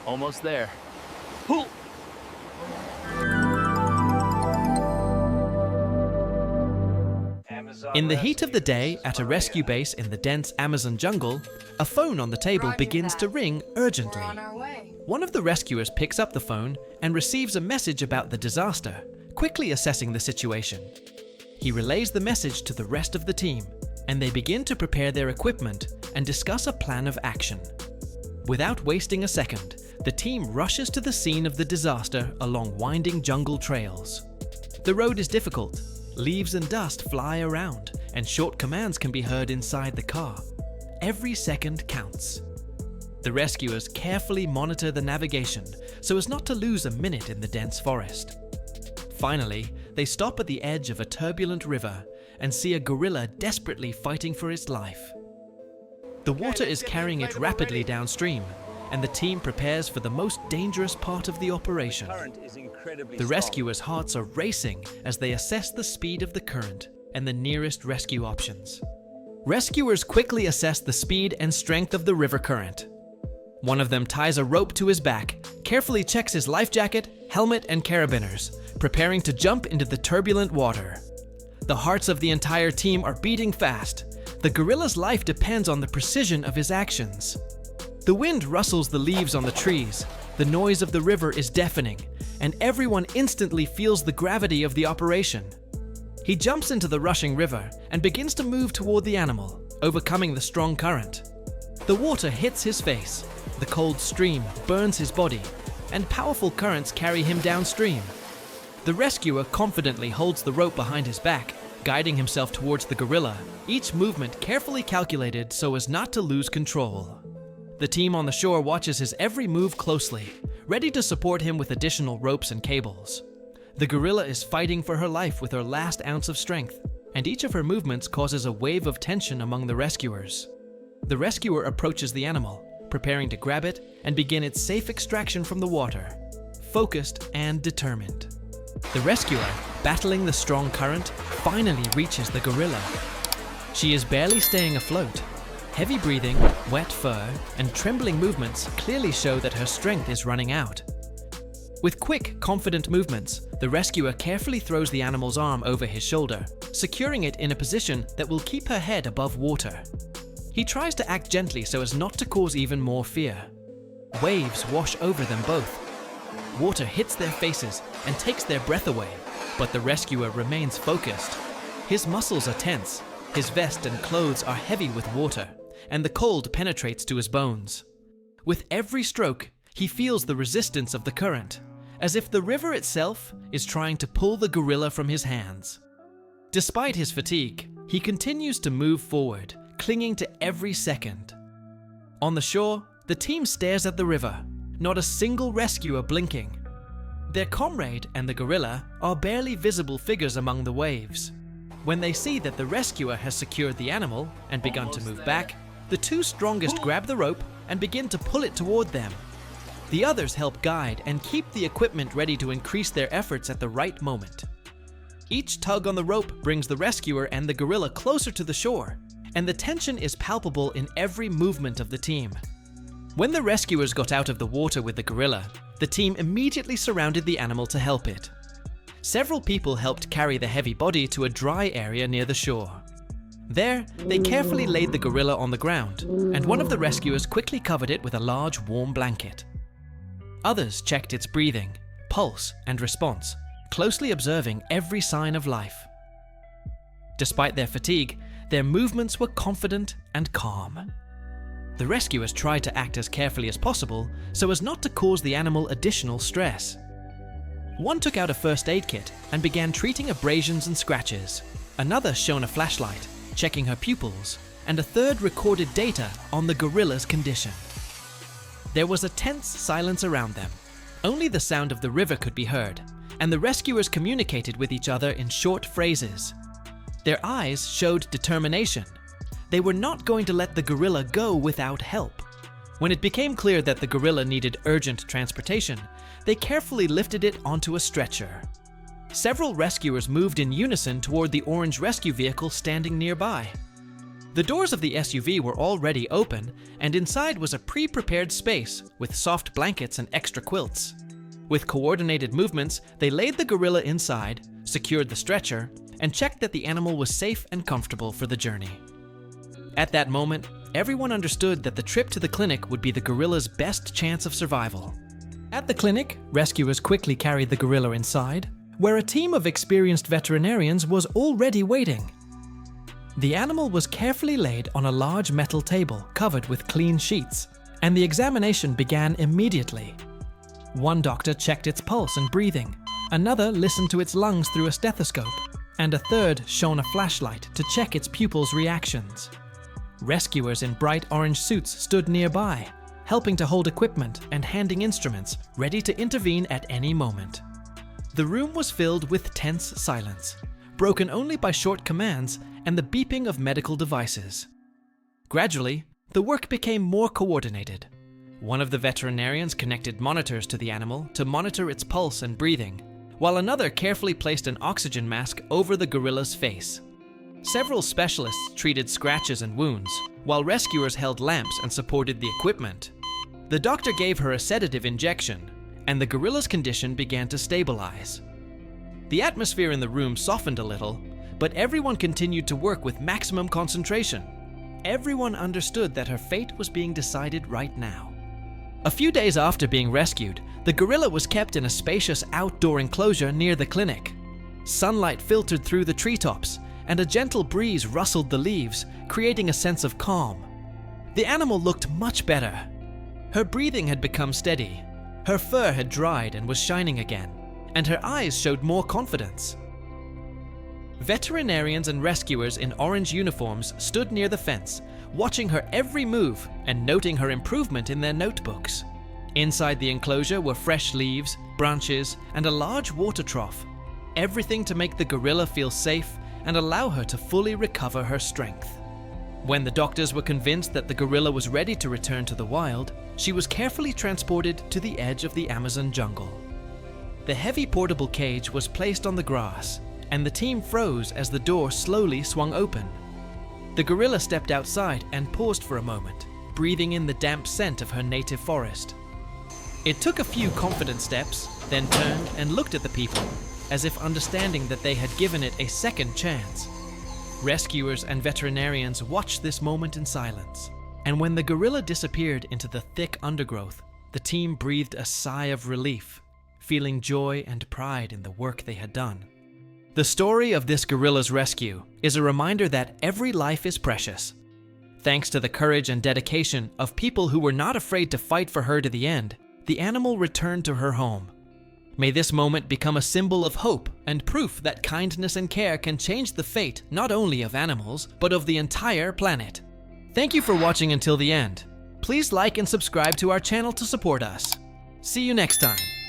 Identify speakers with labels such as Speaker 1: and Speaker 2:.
Speaker 1: Almost there.
Speaker 2: In the heat of the day, at a rescue base in the dense Amazon jungle, a phone on the table begins to ring urgently.
Speaker 3: We're on our way.
Speaker 2: One of the rescuers picks up the phone and receives a message about the disaster, quickly assessing the situation. He relays the message to the rest of the team, and they begin to prepare their equipment and discuss a plan of action. Without wasting a second, the team rushes to the scene of the disaster along winding jungle trails. The road is difficult. Leaves and dust fly around, and short commands can be heard inside the car. Every second counts. The rescuers carefully monitor the navigation so as not to lose a minute in the dense forest. Finally, they stop at the edge of a turbulent river and see a gorilla desperately fighting for its life. The water is carrying it rapidly downstream, and the team prepares for the most dangerous part of the operation. The rescuers' hearts are racing as they assess the speed of the current and the nearest rescue options. Rescuers quickly assess the speed and strength of the river current. One of them ties a rope to his back, carefully checks his life jacket, helmet, and carabiners, preparing to jump into the turbulent water. The hearts of the entire team are beating fast. The gorilla's life depends on the precision of his actions. The wind rustles the leaves on the trees, the noise of the river is deafening, and everyone instantly feels the gravity of the operation. He jumps into the rushing river and begins to move toward the animal, overcoming the strong current. The water hits his face, the cold stream burns his body, and powerful currents carry him downstream. The rescuer confidently holds the rope behind his back, guiding himself towards the gorilla, each movement carefully calculated so as not to lose control. The team on the shore watches his every move closely, ready to support him with additional ropes and cables. The gorilla is fighting for her life with her last ounce of strength, and each of her movements causes a wave of tension among the rescuers. The rescuer approaches the animal, preparing to grab it and begin its safe extraction from the water, focused and determined. The rescuer, battling the strong current, finally reaches the gorilla. She is barely staying afloat. Heavy breathing, wet fur, and trembling movements clearly show that her strength is running out. With quick, confident movements, the rescuer carefully throws the animal's arm over his shoulder, securing it in a position that will keep her head above water. He tries to act gently so as not to cause even more fear. Waves wash over them both. Water hits their faces and takes their breath away, but the rescuer remains focused. His muscles are tense, his vest and clothes are heavy with water, and the cold penetrates to his bones. With every stroke, he feels the resistance of the current, as if the river itself is trying to pull the gorilla from his hands. Despite his fatigue, he continues to move forward, clinging to every second. On the shore, the team stares at the river, not a single rescuer blinking. Their comrade and the gorilla are barely visible figures among the waves. When they see that the rescuer has secured the animal and begun to move back, the two strongest grab the rope and begin to pull it toward them. The others help guide and keep the equipment ready to increase their efforts at the right moment. Each tug on the rope brings the rescuer and the gorilla closer to the shore, and the tension is palpable in every movement of the team. When the rescuers got out of the water with the gorilla, the team immediately surrounded the animal to help it. Several people helped carry the heavy body to a dry area near the shore. There, they carefully laid the gorilla on the ground, and one of the rescuers quickly covered it with a large warm blanket. Others checked its breathing, pulse, and response, closely observing every sign of life. Despite their fatigue, their movements were confident and calm. The rescuers tried to act as carefully as possible so as not to cause the animal additional stress. One took out a first aid kit and began treating abrasions and scratches. Another shone a flashlight, checking her pupils, and a third recorded data on the gorilla's condition. There was a tense silence around them. Only the sound of the river could be heard, and the rescuers communicated with each other in short phrases. Their eyes showed determination. They were not going to let the gorilla go without help. When it became clear that the gorilla needed urgent transportation, they carefully lifted it onto a stretcher. Several rescuers moved in unison toward the orange rescue vehicle standing nearby. The doors of the SUV were already open, and inside was a pre-prepared space with soft blankets and extra quilts. With coordinated movements, they laid the gorilla inside, secured the stretcher, and checked that the animal was safe and comfortable for the journey. At that moment, everyone understood that the trip to the clinic would be the gorilla's best chance of survival. At the clinic, rescuers quickly carried the gorilla inside, where a team of experienced veterinarians was already waiting. The animal was carefully laid on a large metal table covered with clean sheets, and the examination began immediately. One doctor checked its pulse and breathing, another listened to its lungs through a stethoscope, and a third shone a flashlight to check its pupils' reactions. Rescuers in bright orange suits stood nearby, helping to hold equipment and handing instruments, ready to intervene at any moment. The room was filled with tense silence, broken only by short commands and the beeping of medical devices. Gradually, the work became more coordinated. One of the veterinarians connected monitors to the animal to monitor its pulse and breathing, while another carefully placed an oxygen mask over the gorilla's face. Several specialists treated scratches and wounds, while rescuers held lamps and supported the equipment. The doctor gave her a sedative injection, and the gorilla's condition began to stabilize. The atmosphere in the room softened a little, but everyone continued to work with maximum concentration. Everyone understood that her fate was being decided right now. A few days after being rescued, the gorilla was kept in a spacious outdoor enclosure near the clinic. Sunlight filtered through the treetops, and a gentle breeze rustled the leaves, creating a sense of calm. The animal looked much better. Her breathing had become steady, her fur had dried and was shining again, and her eyes showed more confidence. Veterinarians and rescuers in orange uniforms stood near the fence, watching her every move and noting her improvement in their notebooks. Inside the enclosure were fresh leaves, branches, and a large water trough, everything to make the gorilla feel safe and allow her to fully recover her strength. When the doctors were convinced that the gorilla was ready to return to the wild, she was carefully transported to the edge of the Amazon jungle. The heavy portable cage was placed on the grass, and the team froze as the door slowly swung open. The gorilla stepped outside and paused for a moment, breathing in the damp scent of her native forest. It took a few confident steps, then turned and looked at the people, as if understanding that they had given it a second chance. Rescuers and veterinarians watched this moment in silence, and when the gorilla disappeared into the thick undergrowth, the team breathed a sigh of relief, feeling joy and pride in the work they had done. The story of this gorilla's rescue is a reminder that every life is precious. Thanks to the courage and dedication of people who were not afraid to fight for her to the end, the animal returned to her home. May this moment become a symbol of hope and proof that kindness and care can change the fate not only of animals, but of the entire planet. Thank you for watching until the end. Please like and subscribe to our channel to support us. See you next time.